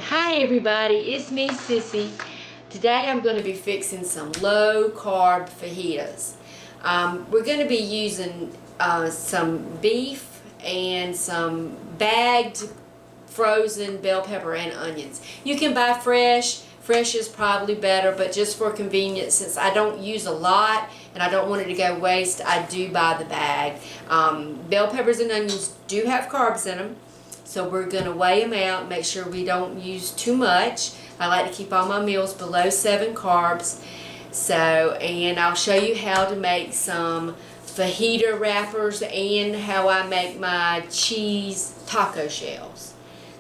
Hi everybody, it's me Sissy. Today I'm going to be fixing some low carb fajitas. We're going to be using some beef and some bagged frozen bell pepper and onions. You can buy fresh. Fresh is probably better, but just for convenience, since I don't use a lot and I don't want it to go waste, I do buy the bag. Bell peppers and onions do have carbs in them. So we're going to weigh them out, make sure we don't use too much. I like to keep all my meals below 7 carbs. And I'll show you how to make some fajita wrappers and how I make my cheese taco shells.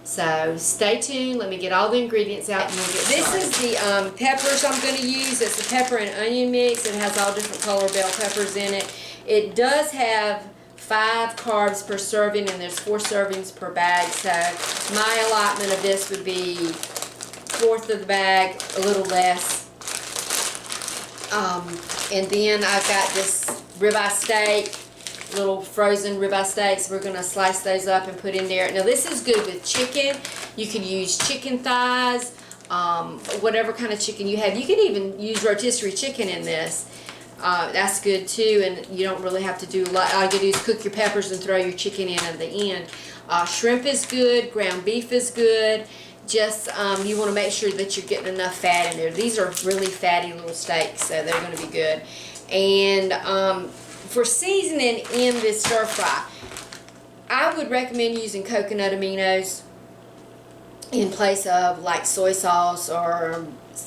So stay tuned. Let me get all the ingredients out and we'll get started. This is the peppers I'm going to use. It's a pepper and onion mix. It has all different color bell peppers in it. It does have 5 carbs per serving, and there's 4 servings per bag. So my allotment of this would be 1/4 of the bag, a little less. And then I've got this ribeye steak, little frozen ribeye steaks. We're going to slice those up and put in there. Now this is good with chicken. You can use chicken thighs, whatever kind of chicken you have. You can even use rotisserie chicken in this. That's good too, and you don't really have to do a lot. All you do is cook your peppers and throw your chicken in at the end. Shrimp is good, ground beef is good. Just you want to make sure that you're getting enough fat in there. These are really fatty little steaks, so they're going to be good. And for seasoning in this stir fry, I would recommend using coconut aminos in place of like soy sauce or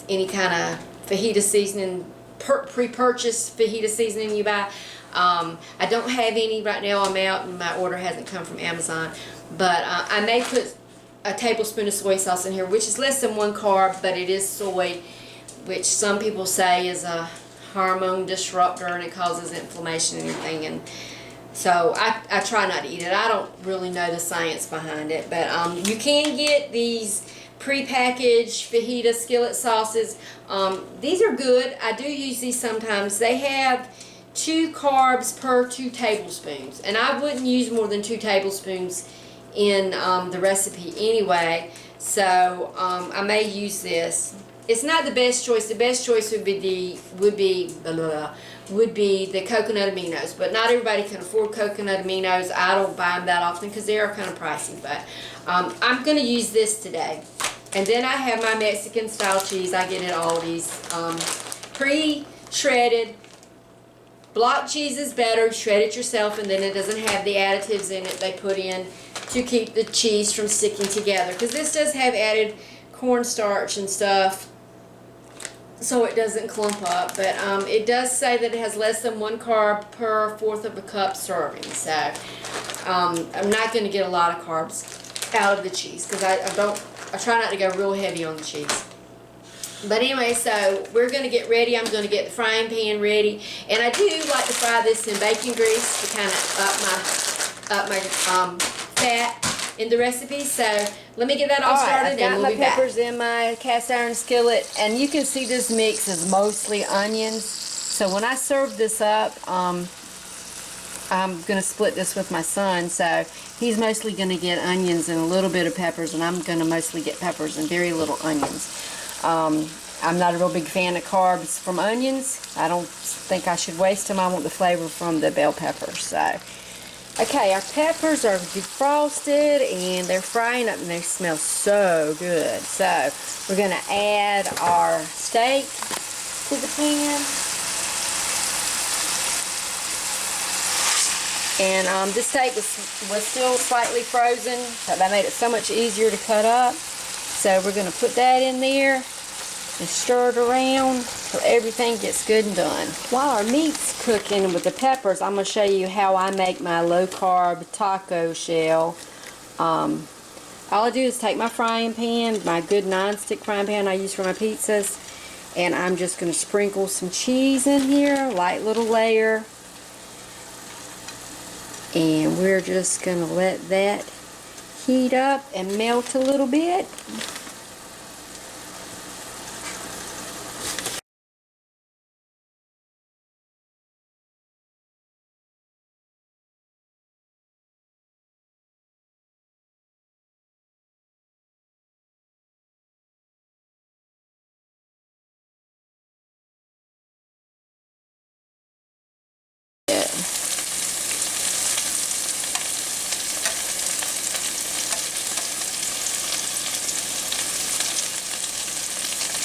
any kind of fajita seasoning, pre-purchased fajita seasoning you buy. I don't have any right now. I'm out and my order hasn't come from Amazon, but I may put a tablespoon of soy sauce in here, which is less than 1 carb, but it is soy, which some people say is a hormone disruptor and it causes inflammation and everything. And so I try not to eat it. I don't really know the science behind it, but you can get these pre-packaged fajita skillet sauces. These are good. I do use these sometimes. They have 2 carbs per 2 tablespoons, and I wouldn't use more than 2 tablespoons in the recipe anyway. So I may use this. It's not the best choice. The best choice would be the coconut aminos, but not everybody can afford coconut aminos. I don't buy them that often because they are kind of pricey, but I'm going to use this today. And then I have my Mexican style cheese. I get at Aldi's. Pre-shredded. Block cheese is better. Shred it yourself, and then it doesn't have the additives in it they put in to keep the cheese from sticking together. Because this does have added cornstarch and stuff, so it doesn't clump up. But it does say that it has less than 1 carb per 1/4 of a cup serving. So I'm not going to get a lot of carbs out of the cheese because I try not to go real heavy on the cheese. But anyway, so we're going to get ready. I'm going to get the frying pan ready. And I do like to fry this in bacon grease to kind of up my fat in the recipe. So let me get that all started and we'll be back. I've got my peppers in my cast iron skillet. And you can see this mix is mostly onions. So when I serve this up, I'm going to split this with my son. So he's mostly going to get onions and a little bit of peppers. And I'm going to mostly get peppers and very little onions. I'm not a real big fan of carbs from onions. I don't think I should waste them. I want the flavor from the bell peppers. So, okay, our peppers are defrosted and they're frying up and they smell so good. So, we're going to add our steak to the pan. And this steak was still slightly frozen, so that made it so much easier to cut up. So we're going to put that in there and stir it around so everything gets good and done. While our meat's cooking with the peppers, I'm going to show you how I make my low-carb taco shell. All I do is take my frying pan, my good non-stick frying pan I use for my pizzas, and I'm just going to sprinkle some cheese in here, light little layer. And we're just going to let that heat up and melt a little bit.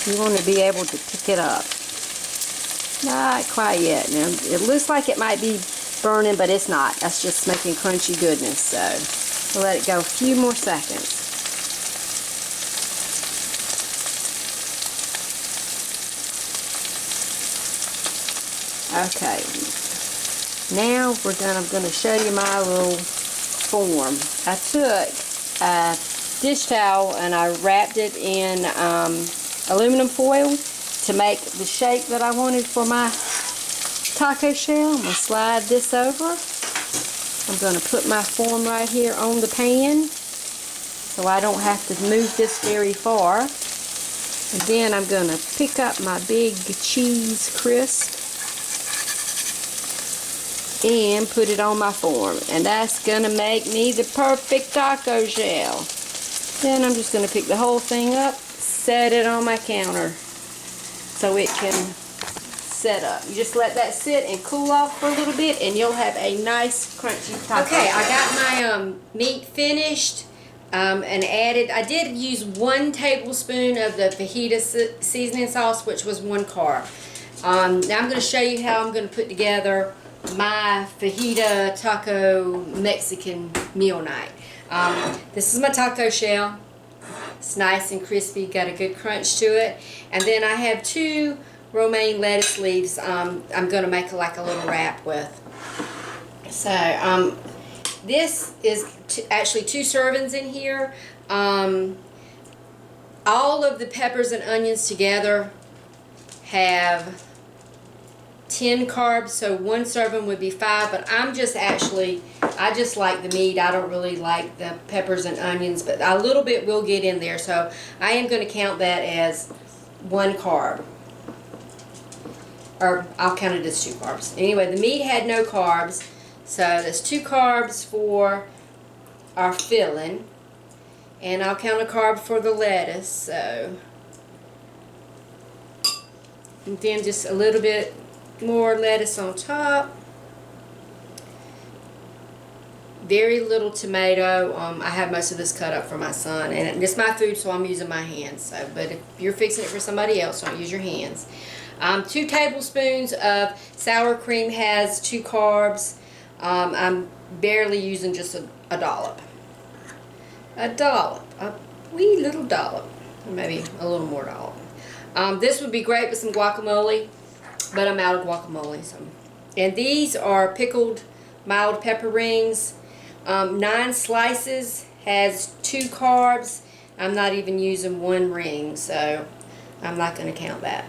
You want to be able to pick it up. Not quite yet. Now, it looks like it might be burning, but it's not. That's just making crunchy goodness. So, we'll let it go a few more seconds. Okay. Now, I'm going to show you my little form. I took a dish towel and I wrapped it in aluminum foil to make the shape that I wanted for my taco shell. I'm going to slide this over. I'm going to put my form right here on the pan so I don't have to move this very far. And then I'm going to pick up my big cheese crisp and put it on my form. And that's going to make me the perfect taco shell. Then I'm just going to pick the whole thing up, set it on my counter so it can set up. You just let that sit and cool off for a little bit and you'll have a nice crunchy taco. Okay, I got my meat finished and added, I did use 1 tablespoon of the fajita seasoning sauce, which was 1 carb. Now I'm going to show you how I'm going to put together my fajita taco Mexican meal night. This is my taco shell. It's nice and crispy, got a good crunch to it. And then I have 2 romaine lettuce leaves I'm going to make like a little wrap with. So this is actually 2 servings in here. All of the peppers and onions together have 10 carbs, so 1 serving would be 5, but I just like the meat. I don't really like the peppers and onions, but a little bit will get in there, so I am going to count that as 1 carb. Or I'll count it as 2 carbs. Anyway, the meat had no carbs, so there's 2 carbs for our filling, and I'll count a carb for the lettuce, so, and then just a little bit more lettuce on top. Very little tomato. I have most of this cut up for my son, and it's my food, so I'm using my hands. So, but if you're fixing it for somebody else, don't use your hands. 2 tablespoons of sour cream has 2 carbs. I'm barely using just a dollop. A wee little dollop, or maybe a little more dollop. This would be great with some guacamole, but I'm out of guacamole. So, and these are pickled mild pepper rings. 9 slices has 2 carbs. I'm not even using 1 ring, so I'm not going to count that.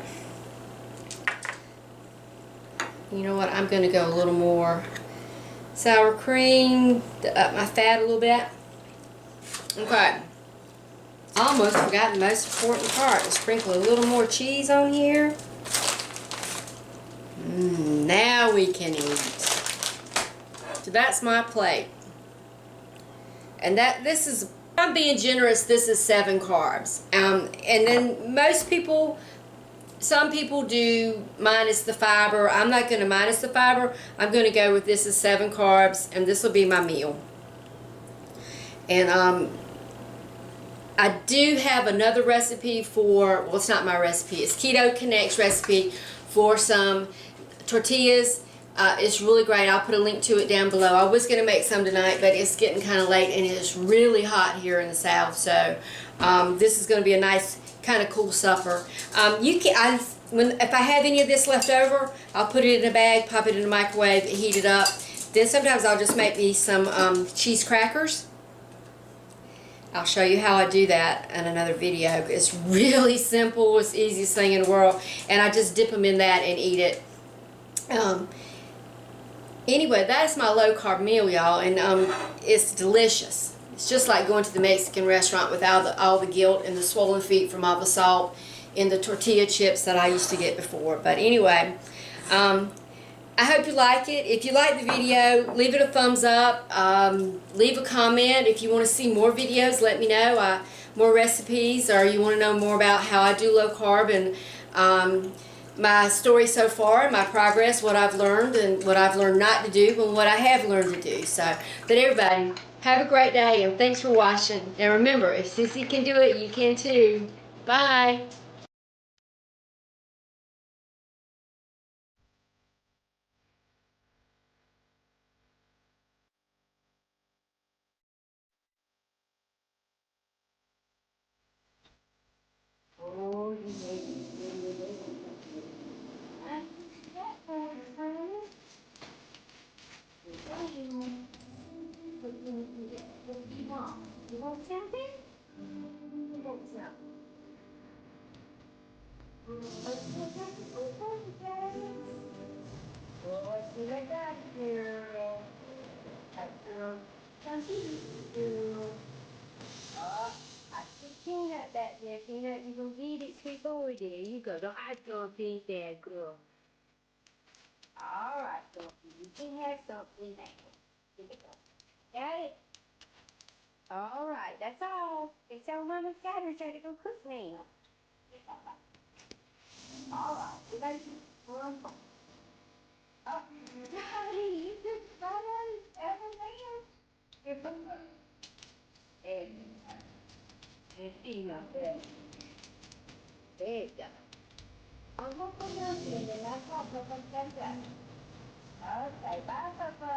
You know what? I'm going to go a little more sour cream to up my fat a little bit. Okay. Almost forgot the most important part. Sprinkle a little more cheese on here. Now we can eat. So that's my plate. And I'm being generous, this is 7 carbs. And then some people do minus the fiber. I'm not going to minus the fiber. I'm going to go with this is 7 carbs, and this will be my meal. And I do have another recipe for, well, it's not my recipe, it's Keto Connect's recipe for some tortillas. It's really great. I'll put a link to it down below. I was going to make some tonight, but it's getting kind of late and it's really hot here in the south, so this is going to be a nice kind of cool supper. If I have any of this left over, I'll put it in a bag, pop it in the microwave, heat it up. Then sometimes I'll just make me some cheese crackers. I'll show you how I do that in another video. It's really simple. It's the easiest thing in the world, and I just dip them in that and eat it. Anyway, that's my low-carb meal, y'all, and it's delicious. It's just like going to the Mexican restaurant without all the guilt and the swollen feet from all the salt in the tortilla chips that I used to get before. But anyway, I hope you like it. If you like the video, leave it a thumbs up. Leave a comment. If you want to see more videos, let me know. More recipes, or you want to know more about how I do low carb and my story so far, my progress, what I've learned and what I've learned not to do and what I have learned to do. So, but everybody, have a great day and thanks for watching. And remember, if Sissy can do it, you can too. Bye. You want something? You want some? What did I got here? Something to do. I see peanut back there. Peanut, you gonna eat it? Sweet boy, there you go. Don't I gonna feed that girl? All right, so you can have something now. Here you go. Got it? All right, that's all. That's all Mama's got her trying to go cook now. All right, we got to one. Oh, Daddy, you just got it. Everything. Here, come. And peanut there. There you go. I'm going to put it on there, and I'll talk about that. Okay, bye, Papa.